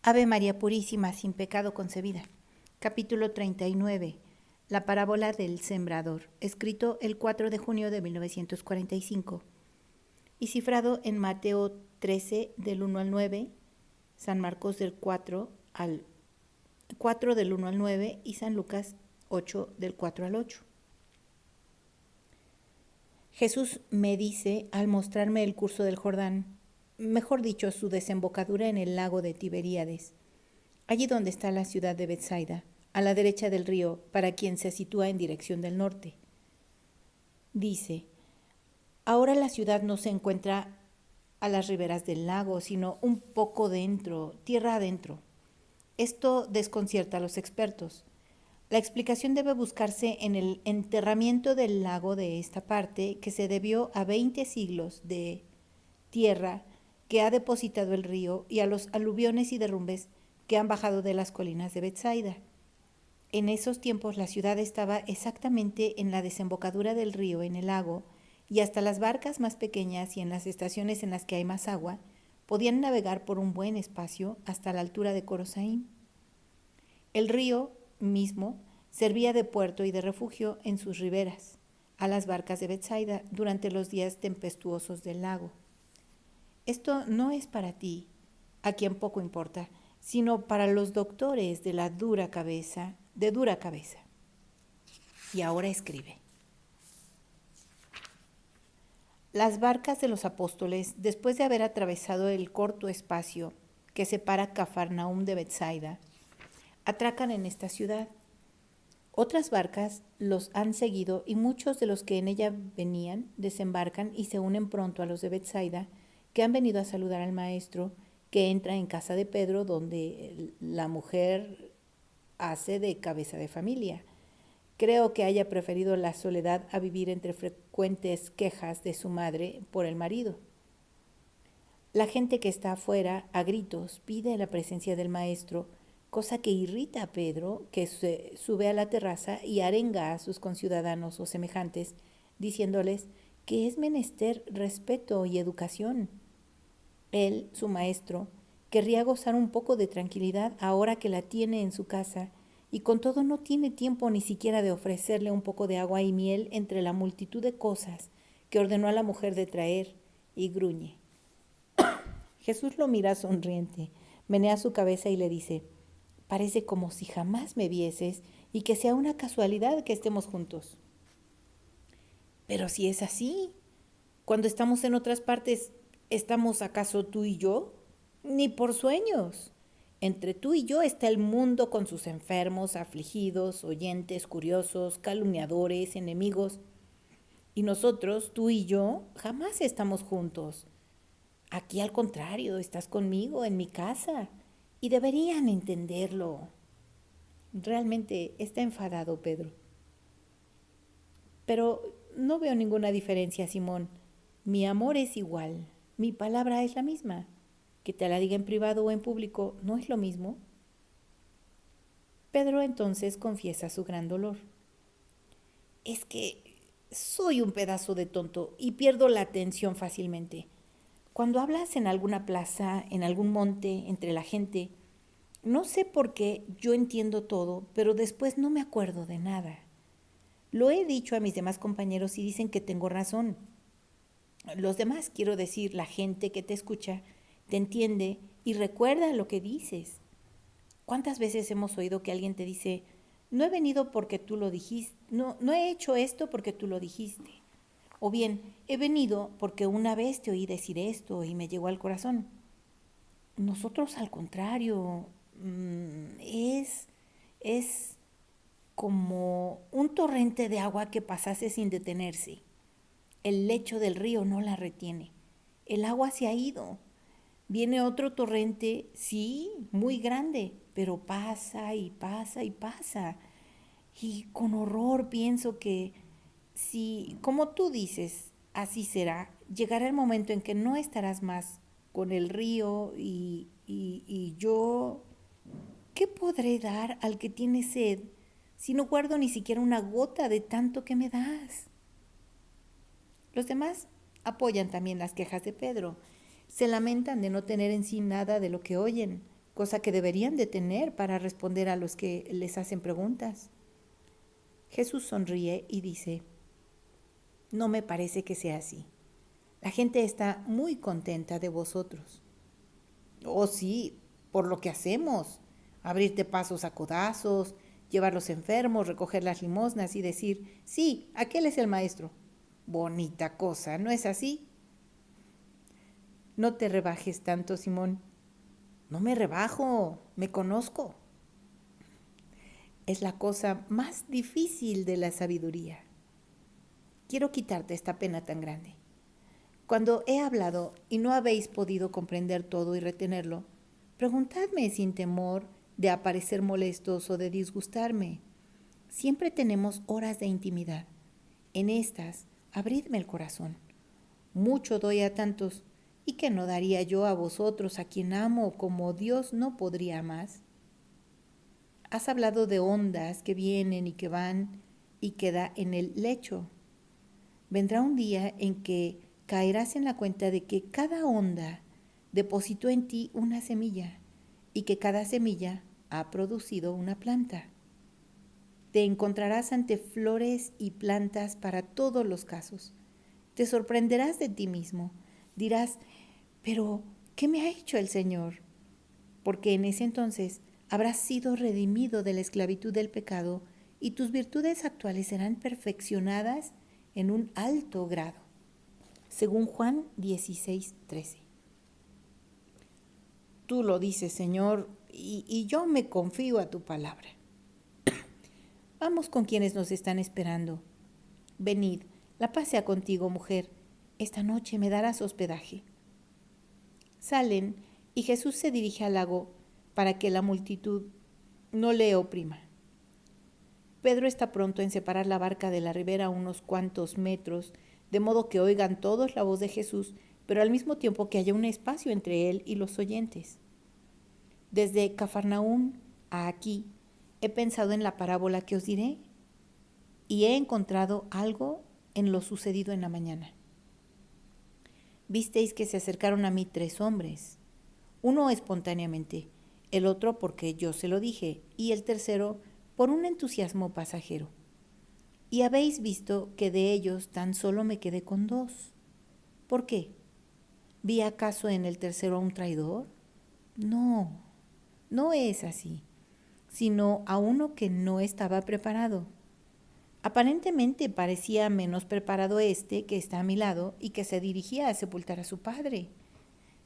Ave María Purísima, sin pecado concebida. Capítulo 39. La parábola del sembrador, escrito el 4 de junio de 1945 y cifrado en Mateo 13 del 1 al 9, San Marcos del 4 del 1 al 9 y San Lucas 8 del 4 al 8. Jesús me dice al mostrarme el curso del Jordán, mejor dicho, su desembocadura en el lago de Tiberíades, allí donde está la ciudad de Betsaida, a la derecha del río, para quien se sitúa en dirección del norte. Dice, ahora la ciudad no se encuentra a las riberas del lago, sino un poco dentro, tierra adentro. Esto desconcierta a los expertos. La explicación debe buscarse en el enterramiento del lago de esta parte, que se debió a 20 siglos de tierra que ha depositado el río y a los aluviones y derrumbes que han bajado de las colinas de Betsaida. En esos tiempos la ciudad estaba exactamente en la desembocadura del río en el lago, y hasta las barcas más pequeñas y en las estaciones en las que hay más agua podían navegar por un buen espacio hasta la altura de Corosaim. El río mismo servía de puerto y de refugio en sus riberas a las barcas de Betsaida durante los días tempestuosos del lago. Esto no es para ti, a quien poco importa, sino para los doctores de dura cabeza. Y ahora escribe. Las barcas de los apóstoles, después de haber atravesado el corto espacio que separa Cafarnaúm de Betsaida, atracan en esta ciudad. Otras barcas los han seguido y muchos de los que en ella venían desembarcan y se unen pronto a los de Betsaida, que han venido a saludar al maestro, que entra en casa de Pedro, donde la mujer hace de cabeza de familia. Creo que haya preferido la soledad a vivir entre frecuentes quejas de su madre por el marido. La gente que está afuera, a gritos, pide la presencia del maestro, cosa que irrita a Pedro, que se sube a la terraza y arenga a sus conciudadanos o semejantes, diciéndoles que es menester respeto y educación. Él, su maestro, querría gozar un poco de tranquilidad ahora que la tiene en su casa, y con todo no tiene tiempo ni siquiera de ofrecerle un poco de agua y miel entre la multitud de cosas que ordenó a la mujer de traer, y gruñe. Jesús lo mira sonriente, menea su cabeza y le dice, parece como si jamás me vieses y que sea una casualidad que estemos juntos. Pero si es así, cuando estamos en otras partes, ¿estamos acaso tú y yo? Ni por sueños. Entre tú y yo está el mundo con sus enfermos, afligidos, oyentes, curiosos, calumniadores, enemigos. Y nosotros, tú y yo, jamás estamos juntos. Aquí al contrario, estás conmigo en mi casa y deberían entenderlo. Realmente está enfadado Pedro. Pero no veo ninguna diferencia, Simón. Mi amor es igual, mi palabra es la misma. Que te la diga en privado o en público, ¿no es lo mismo? Pedro entonces confiesa su gran dolor. Es que soy un pedazo de tonto y pierdo la atención fácilmente. Cuando hablas en alguna plaza, en algún monte, entre la gente, no sé por qué yo entiendo todo, pero después no me acuerdo de nada. Lo he dicho a mis demás compañeros y dicen que tengo razón. Los demás, quiero decir, la gente que te escucha, te entiende y recuerda lo que dices. ¿Cuántas veces hemos oído que alguien te dice, no he venido porque tú lo dijiste, no he hecho esto porque tú lo dijiste? O bien, he venido porque una vez te oí decir esto y me llegó al corazón. Nosotros al contrario, es como un torrente de agua que pasase sin detenerse. El lecho del río no la retiene. El agua se ha ido. Viene otro torrente, sí, muy grande, pero pasa y pasa y pasa. Y con horror pienso que si, como tú dices, así será, llegará el momento en que no estarás más con el río y yo, ¿qué podré dar al que tiene sed si no guardo ni siquiera una gota de tanto que me das? Los demás apoyan también las quejas de Pedro. Se lamentan de no tener en sí nada de lo que oyen, cosa que deberían de tener para responder a los que les hacen preguntas. Jesús sonríe y dice: no me parece que sea así. La gente está muy contenta de vosotros. Oh, sí, por lo que hacemos. Abrirte pasos a codazos, llevar los enfermos, recoger las limosnas y decir: sí, aquel es el maestro. Bonita cosa, ¿no es así? No te rebajes tanto, Simón. No me rebajo, me conozco. Es la cosa más difícil de la sabiduría. Quiero quitarte esta pena tan grande. Cuando he hablado y no habéis podido comprender todo y retenerlo, preguntadme sin temor de aparecer molestos o de disgustarme. Siempre tenemos horas de intimidad. En estas, abridme el corazón. Mucho doy a tantos, ¿y qué no daría yo a vosotros, a quien amo como Dios no podría más? Has hablado de ondas que vienen y que van y queda en el lecho. Vendrá un día en que caerás en la cuenta de que cada onda depositó en ti una semilla y que cada semilla ha producido una planta. Te encontrarás ante flores y plantas para todos los casos. Te sorprenderás de ti mismo. Dirás: pero, ¿qué me ha hecho el Señor? Porque en ese entonces habrás sido redimido de la esclavitud del pecado y tus virtudes actuales serán perfeccionadas en un alto grado. Según Juan 16:13. Tú lo dices, Señor, y yo me confío a tu palabra. Vamos con quienes nos están esperando. Venid, la paz sea contigo, mujer. Esta noche me darás hospedaje. Salen y Jesús se dirige al lago para que la multitud no le oprima. Pedro está pronto en separar la barca de la ribera unos cuantos metros, de modo que oigan todos la voz de Jesús, pero al mismo tiempo que haya un espacio entre él y los oyentes. Desde Cafarnaúm a aquí he pensado en la parábola que os diré y he encontrado algo en lo sucedido en la mañana. Visteis que se acercaron a mí 3 hombres, uno espontáneamente, el otro porque yo se lo dije, y el tercero por un entusiasmo pasajero. Y habéis visto que de ellos tan solo me quedé con 2. ¿Por qué? ¿Vi acaso en el tercero a un traidor? No, no es así, sino a uno que no estaba preparado. Aparentemente parecía menos preparado este que está a mi lado y que se dirigía a sepultar a su padre.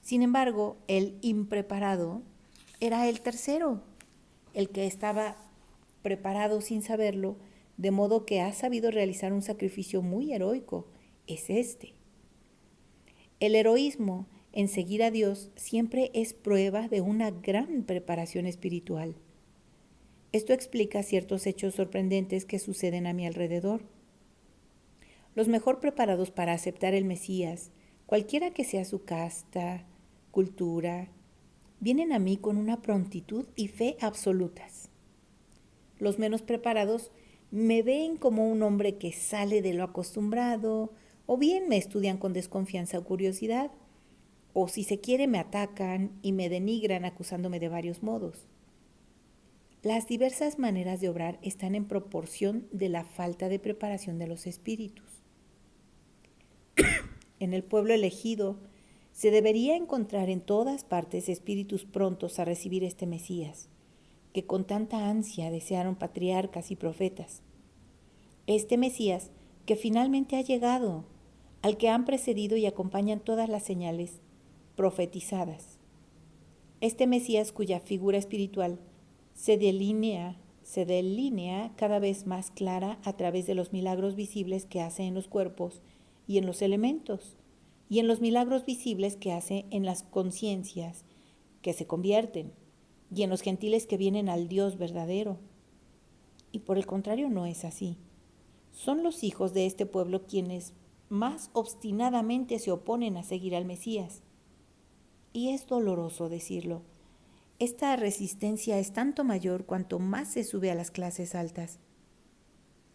Sin embargo, el impreparado era el tercero, el que estaba preparado sin saberlo, de modo que ha sabido realizar un sacrificio muy heroico. Es este. El heroísmo en seguir a Dios siempre es prueba de una gran preparación espiritual. Esto explica ciertos hechos sorprendentes que suceden a mi alrededor. Los mejor preparados para aceptar el Mesías, cualquiera que sea su casta, cultura, vienen a mí con una prontitud y fe absolutas. Los menos preparados me ven como un hombre que sale de lo acostumbrado, o bien me estudian con desconfianza o curiosidad, o si se quiere me atacan y me denigran acusándome de varios modos. Las diversas maneras de obrar están en proporción de la falta de preparación de los espíritus. En el pueblo elegido se debería encontrar en todas partes espíritus prontos a recibir este Mesías, que con tanta ansia desearon patriarcas y profetas. Este Mesías que finalmente ha llegado, al que han precedido y acompañan todas las señales profetizadas. Este Mesías cuya figura espiritual se delinea cada vez más clara a través de los milagros visibles que hace en los cuerpos y en los elementos, y en los milagros visibles que hace en las conciencias que se convierten, y en los gentiles que vienen al Dios verdadero. Y por el contrario no es así. Son los hijos de este pueblo quienes más obstinadamente se oponen a seguir al Mesías. Y es doloroso decirlo. Esta resistencia es tanto mayor cuanto más se sube a las clases altas.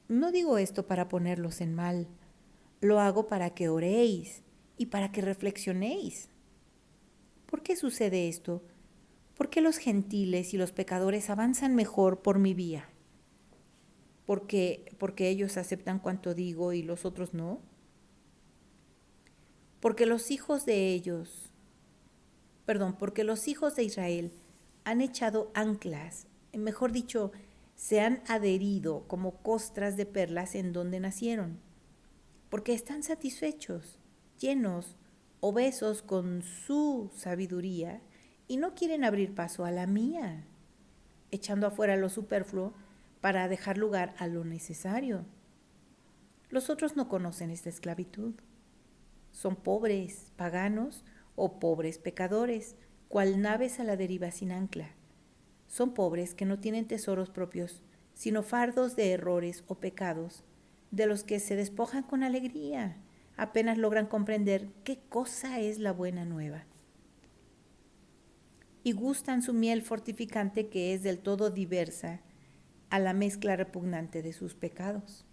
No digo esto para ponerlos en mal, lo hago para que oréis y para que reflexionéis. ¿Por qué sucede esto? ¿Por qué los gentiles y los pecadores avanzan mejor por mi vía? Porque ellos aceptan cuanto digo y los otros no. Porque los hijos de porque los hijos de Israel han echado anclas, mejor dicho, se han adherido como costras de perlas en donde nacieron, porque están satisfechos, llenos, obesos con su sabiduría y no quieren abrir paso a la mía, echando afuera lo superfluo para dejar lugar a lo necesario. Los otros no conocen esta esclavitud. Son pobres, paganos o pobres pecadores, cual naves a la deriva sin ancla. Son pobres que no tienen tesoros propios, sino fardos de errores o pecados, de los que se despojan con alegría, apenas logran comprender qué cosa es la buena nueva. Y gustan su miel fortificante que es del todo diversa a la mezcla repugnante de sus pecados.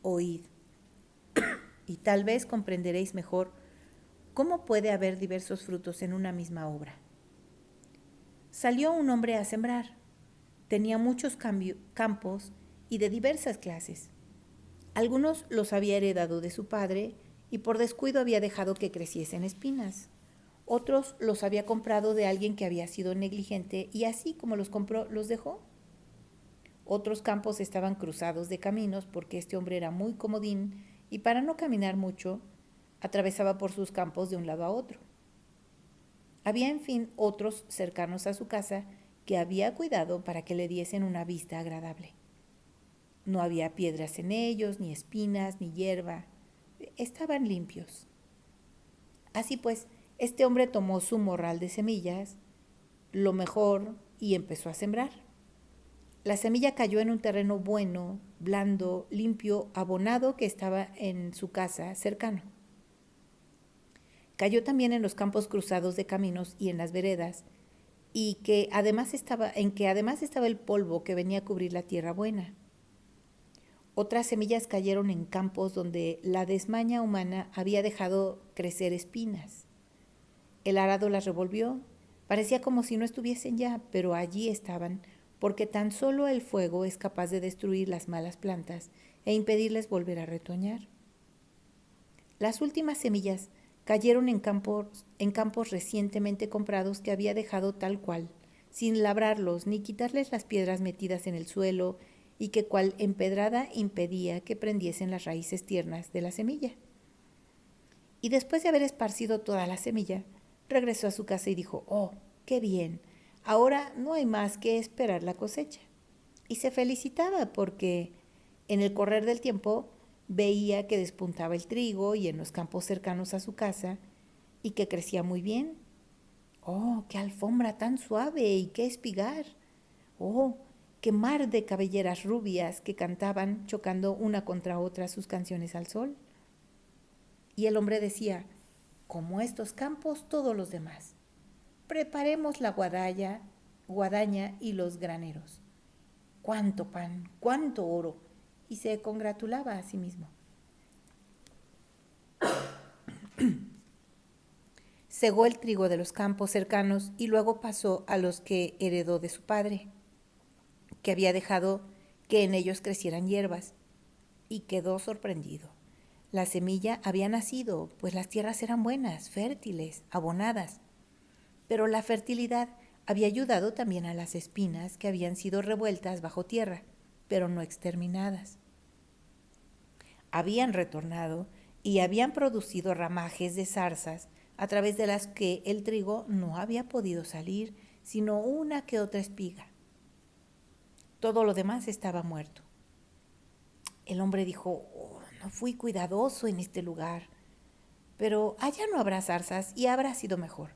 Oíd, y tal vez comprenderéis mejor cómo puede haber diversos frutos en una misma obra. Salió un hombre a sembrar. Tenía muchos campos y de diversas clases. Algunos los había heredado de su padre y por descuido había dejado que creciesen espinas. Otros los había comprado de alguien que había sido negligente y así como los compró, los dejó. Otros campos estaban cruzados de caminos porque este hombre era muy comodín y para no caminar mucho, atravesaba por sus campos de un lado a otro. Había, en fin, otros cercanos a su casa que había cuidado para que le diesen una vista agradable. No había piedras en ellos, ni espinas, ni hierba. Estaban limpios. Así pues, este hombre tomó su morral de semillas, lo mejor, y empezó a sembrar. La semilla cayó en un terreno bueno, blando, limpio, abonado que estaba en su casa cercano. Cayó también en los campos cruzados de caminos y en las veredas, y que además estaba el polvo que venía a cubrir la tierra buena. Otras semillas cayeron en campos donde la desmaña humana había dejado crecer espinas. El arado las revolvió, parecía como si no estuviesen ya, pero allí estaban, porque tan solo el fuego es capaz de destruir las malas plantas e impedirles volver a retoñar. Las últimas semillas cayeron en campos recientemente comprados que había dejado tal cual, sin labrarlos ni quitarles las piedras metidas en el suelo y que cual empedrada impedía que prendiesen las raíces tiernas de la semilla. Y después de haber esparcido toda la semilla, regresó a su casa y dijo: «Oh, qué bien, ahora no hay más que esperar la cosecha». Y se felicitaba porque en el correr del tiempo veía que despuntaba el trigo y en los campos cercanos a su casa y que crecía muy bien. «Oh, qué alfombra tan suave y qué espigar! ¡Oh, qué mar de cabelleras rubias que cantaban chocando una contra otra sus canciones al sol!». Y el hombre decía: «Como estos campos, todos los demás. Preparemos la guadaña y los graneros. ¡Cuánto pan, cuánto oro!». Y se congratulaba a sí mismo. Segó el trigo de los campos cercanos y luego pasó a los que heredó de su padre, que había dejado que en ellos crecieran hierbas, y quedó sorprendido. La semilla había nacido, pues las tierras eran buenas, fértiles, abonadas, pero la fertilidad había ayudado también a las espinas que habían sido revueltas bajo tierra, pero no exterminadas. Habían retornado y habían producido ramajes de zarzas a través de las que el trigo no había podido salir, sino una que otra espiga. Todo lo demás estaba muerto. El hombre dijo: «Oh, no fui cuidadoso en este lugar, pero allá no habrá zarzas y habrá sido mejor».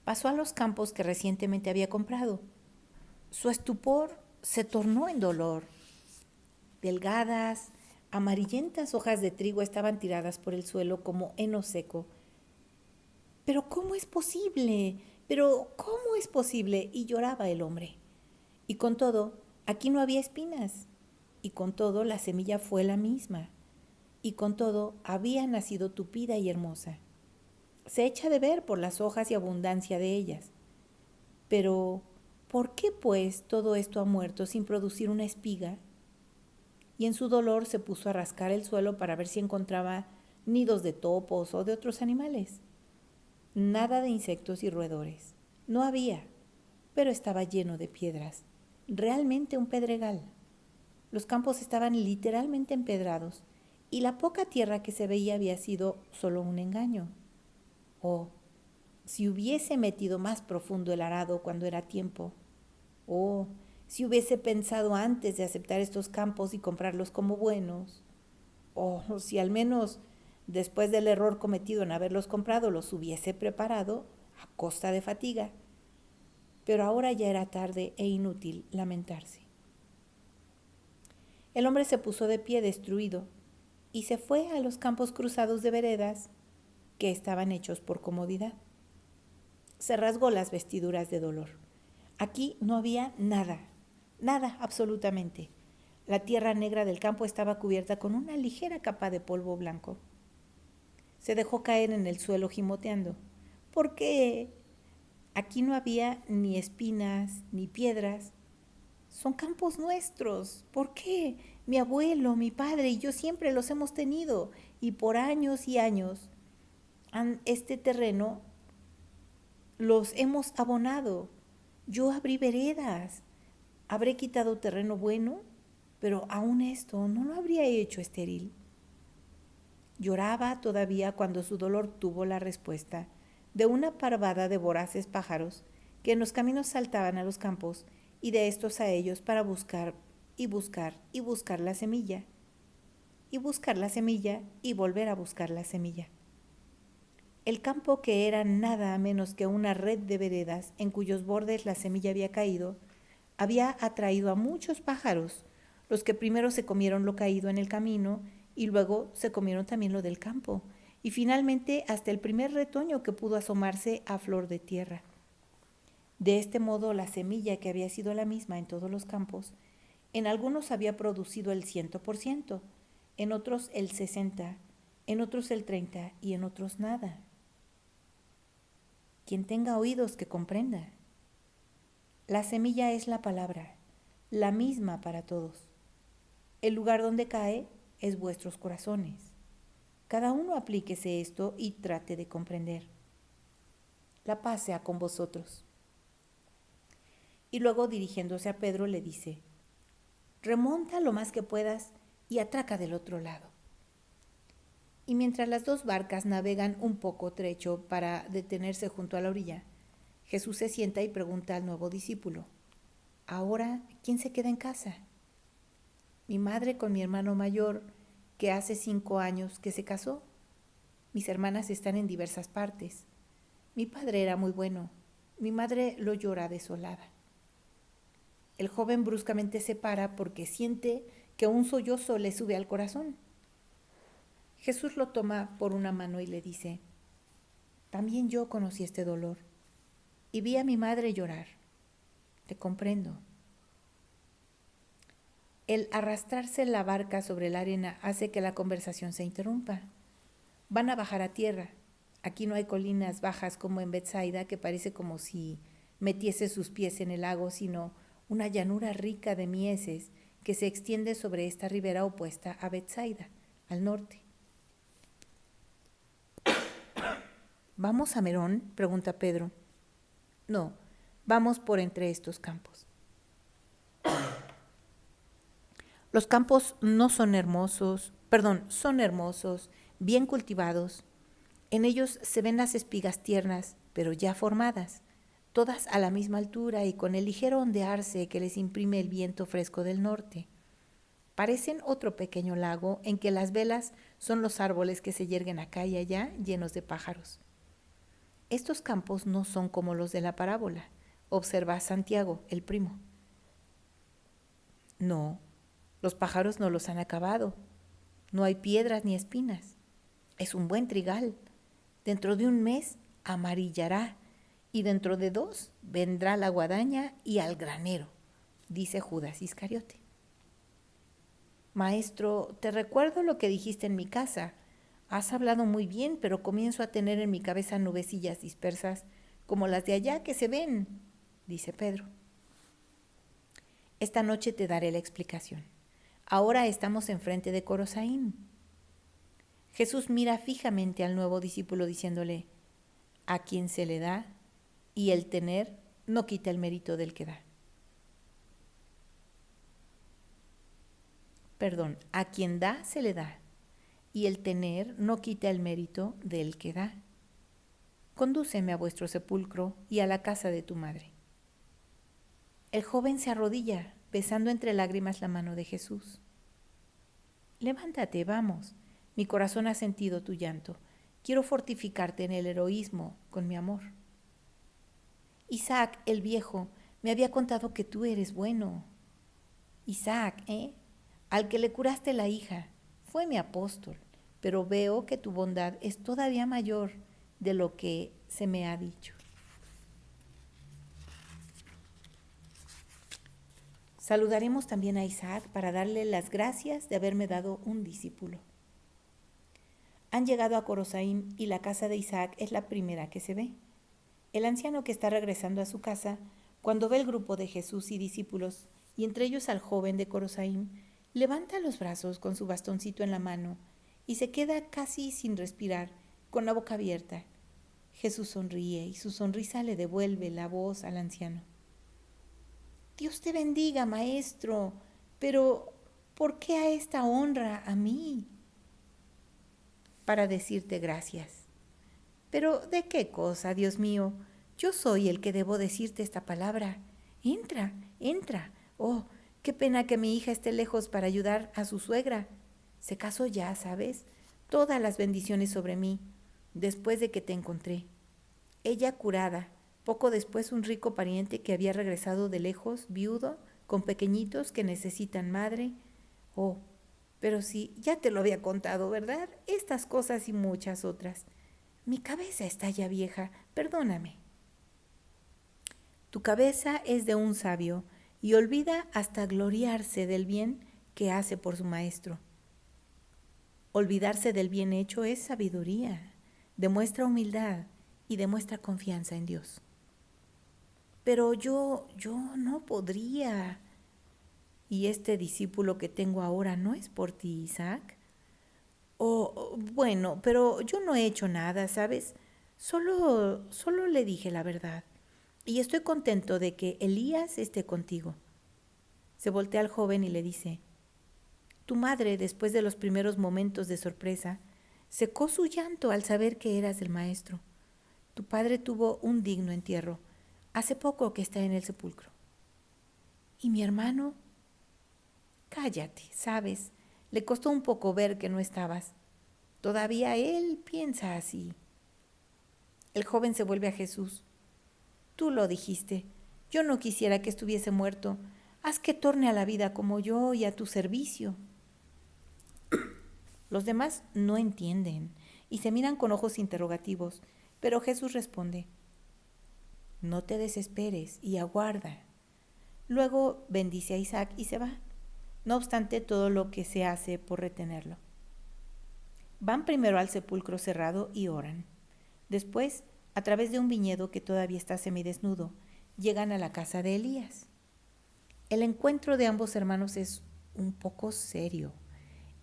Pasó a los campos que recientemente había comprado. Su estupor se tornó en dolor. Delgadas, amarillentas hojas de trigo estaban tiradas por el suelo como heno seco. «¿Pero cómo es posible? ¿Pero cómo es posible?». Y lloraba el hombre. Y con todo, aquí no había espinas. Y con todo, la semilla fue la misma. Y con todo, había nacido tupida y hermosa. Se echa de ver por las hojas y abundancia de ellas. Pero, ¿por qué pues todo esto ha muerto sin producir una espiga? Y en su dolor se puso a rascar el suelo para ver si encontraba nidos de topos o de otros animales. Nada de insectos y roedores. No había, pero estaba lleno de piedras. Realmente un pedregal. Los campos estaban literalmente empedrados y la poca tierra que se veía había sido solo un engaño. Oh, si hubiese metido más profundo el arado cuando era tiempo. Oh, si hubiese pensado antes de aceptar estos campos y comprarlos como buenos. Oh, si al menos después del error cometido en haberlos comprado los hubiese preparado a costa de fatiga. Pero ahora ya era tarde e inútil lamentarse. El hombre se puso de pie destruido y se fue a los campos cruzados de veredas que estaban hechos por comodidad. Se rasgó las vestiduras de dolor. Aquí no había nada, nada absolutamente. La tierra negra del campo estaba cubierta con una ligera capa de polvo blanco. Se dejó caer en el suelo gimoteando. ¿Por qué? Aquí no había ni espinas ni piedras. Son campos nuestros. ¿Por qué? Mi abuelo, mi padre y yo siempre los hemos tenido. Y por años y años este terreno los hemos abonado. Yo abrí veredas. Habré quitado terreno bueno, pero aún esto no lo habría hecho estéril. Lloraba todavía cuando su dolor tuvo la respuesta de una parvada de voraces pájaros que en los caminos saltaban a los campos y de estos a ellos para buscar y buscar y buscar la semilla, y buscar la semilla y volver a buscar la semilla. El campo, que era nada menos que una red de veredas en cuyos bordes la semilla había caído, había atraído a muchos pájaros, los que primero se comieron lo caído en el camino y luego se comieron también lo del campo, y finalmente hasta el primer retoño que pudo asomarse a flor de tierra. De este modo, la semilla, que había sido la misma en todos los campos, en algunos había producido el 100%, en otros el 60%, en otros el 30% y en otros nada. Quien tenga oídos que comprenda. La semilla es la palabra, la misma para todos. El lugar donde cae es vuestros corazones. Cada uno aplíquese esto y trate de comprender. La paz sea con vosotros. Y luego, dirigiéndose a Pedro, le dice: remonta lo más que puedas y atraca del otro lado. Y mientras las dos barcas navegan un poco trecho para detenerse junto a la orilla, Jesús se sienta y pregunta al nuevo discípulo: ¿ahora quién se queda en casa? Mi madre con mi hermano mayor, que hace 5 años que se casó. Mis hermanas están en diversas partes. Mi padre era muy bueno. Mi madre lo llora desolada. El joven bruscamente se para porque siente que un sollozo le sube al corazón. Jesús lo toma por una mano y le dice: también yo conocí este dolor y vi a mi madre llorar. Te comprendo. El arrastrarse la barca sobre la arena hace que la conversación se interrumpa. Van a bajar a tierra. Aquí no hay colinas bajas como en Betsaida, que parece como si metiese sus pies en el lago, sino una llanura rica de mieses que se extiende sobre esta ribera opuesta a Betsaida, al norte. ¿Vamos a Merón?, pregunta Pedro. No, vamos por entre estos campos. Los campos no son hermosos, son hermosos, bien cultivados. En ellos se ven las espigas tiernas, pero ya formadas, todas a la misma altura y con el ligero ondearse que les imprime el viento fresco del norte. Parecen otro pequeño lago en que las velas son los árboles que se yerguen acá y allá llenos de pájaros. Estos campos no son como los de la parábola, observa Santiago, el primo. No, los pájaros no los han acabado. No hay piedras ni espinas. Es un buen trigal. Dentro de un mes amarillará y dentro de 2 vendrá la guadaña y al granero, dice Judas Iscariote. Maestro, te recuerdo lo que dijiste en mi casa. Has hablado muy bien, pero comienzo a tener en mi cabeza nubecillas dispersas, como las de allá que se ven, dice Pedro. Esta noche te daré la explicación. Ahora estamos enfrente de Corosaín. Jesús mira fijamente al nuevo discípulo diciéndole, a quien se le da y el tener no quita el mérito del que da. Perdón, a quien da se le da y el tener no quita el mérito del que da. Condúceme a vuestro sepulcro y a la casa de tu madre. El joven se arrodilla, besando entre lágrimas la mano de Jesús. Levántate, vamos. Mi corazón ha sentido tu llanto. Quiero fortificarte en el heroísmo con mi amor. Isaac, el viejo, me había contado que tú eres bueno. Isaac, al que le curaste la hija, fue mi apóstol, pero veo que tu bondad es todavía mayor de lo que se me ha dicho. Saludaremos también a Isaac para darle las gracias de haberme dado un discípulo. Han llegado a Corosaín y la casa de Isaac es la primera que se ve. El anciano que está regresando a su casa, cuando ve el grupo de Jesús y discípulos, y entre ellos al joven de Corosaín, levanta los brazos con su bastoncito en la mano y se queda casi sin respirar, con la boca abierta. Jesús sonríe y su sonrisa le devuelve la voz al anciano. Dios te bendiga, maestro, pero ¿por qué a esta honra a mí? Para decirte gracias. Pero ¿de qué cosa, Dios mío? Yo soy el que debo decirte esta palabra. Entra, entra. Oh, qué pena que mi hija esté lejos para ayudar a su suegra. Se casó ya, ¿sabes? Todas las bendiciones sobre mí, después de que te encontré. Ella curada, poco después un rico pariente que había regresado de lejos, viudo, con pequeñitos que necesitan madre. Oh, pero sí, ya te lo había contado, ¿verdad? Estas cosas y muchas otras. Mi cabeza está ya vieja, perdóname. Tu cabeza es de un sabio y olvida hasta gloriarse del bien que hace por su maestro. Olvidarse del bien hecho es sabiduría, demuestra humildad y demuestra confianza en Dios. Pero yo no podría. ¿Y este discípulo que tengo ahora no es por ti, Isaac? Bueno, pero yo no he hecho nada, ¿sabes? Solo le dije la verdad. Y estoy contento de que Elías esté contigo. Se voltea al joven y le dice, tu madre, después de los primeros momentos de sorpresa, secó su llanto al saber que eras el maestro. Tu padre tuvo un digno entierro. Hace poco que está en el sepulcro. ¿Y mi hermano? Cállate, ¿sabes? Le costó un poco ver que no estabas. Todavía él piensa así. El joven se vuelve a Jesús. Tú lo dijiste. Yo no quisiera que estuviese muerto. Haz que torne a la vida como yo y a tu servicio. Los demás no entienden y se miran con ojos interrogativos, pero Jesús responde, no te desesperes y aguarda. Luego bendice a Isaac y se va, no obstante todo lo que se hace por retenerlo. Van primero al sepulcro cerrado y oran. Después, a través de un viñedo que todavía está semidesnudo, llegan a la casa de Elías. El encuentro de ambos hermanos es un poco serio.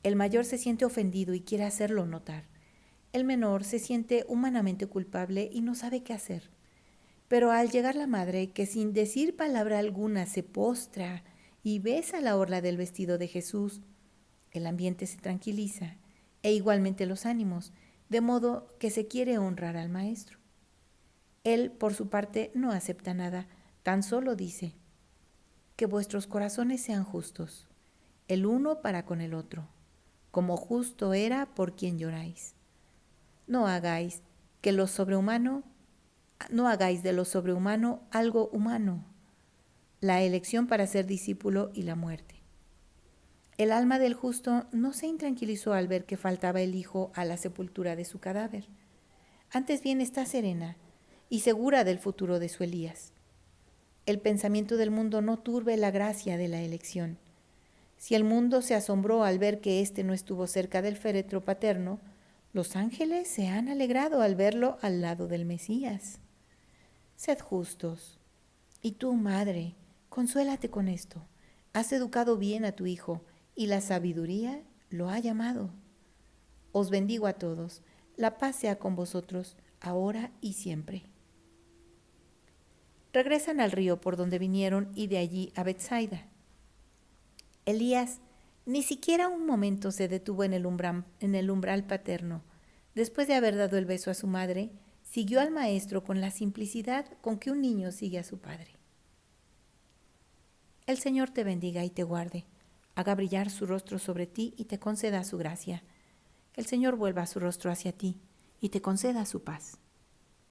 El mayor se siente ofendido y quiere hacerlo notar. El menor se siente humanamente culpable y no sabe qué hacer. Pero al llegar la madre, que sin decir palabra alguna se postra y besa la orla del vestido de Jesús, el ambiente se tranquiliza e igualmente los ánimos, de modo que se quiere honrar al maestro. Él, por su parte, no acepta nada, tan solo dice, que vuestros corazones sean justos, el uno para con el otro, como justo era por quien lloráis. No hagáis de lo sobrehumano algo humano, la elección para ser discípulo y la muerte. El alma del justo no se intranquilizó al ver que faltaba el hijo a la sepultura de su cadáver. Antes bien está serena y segura del futuro de su Elías. El pensamiento del mundo no turbe la gracia de la elección. Si el mundo se asombró al ver que éste no estuvo cerca del féretro paterno, Los ángeles se han alegrado al verlo al lado del Mesías. Sed justos. Y tú, madre, consuélate con esto. Has educado bien a tu hijo y la sabiduría lo ha llamado. Os bendigo a todos. La paz sea con vosotros, ahora y siempre. Regresan al río por donde vinieron y de allí a Betsaida. Elías ni siquiera un momento se detuvo en el umbral paterno. Después de haber dado el beso a su madre, siguió al maestro con la simplicidad con que un niño sigue a su padre. El Señor te bendiga y te guarde, haga brillar su rostro sobre ti y te conceda su gracia. El Señor vuelva su rostro hacia ti y te conceda su paz.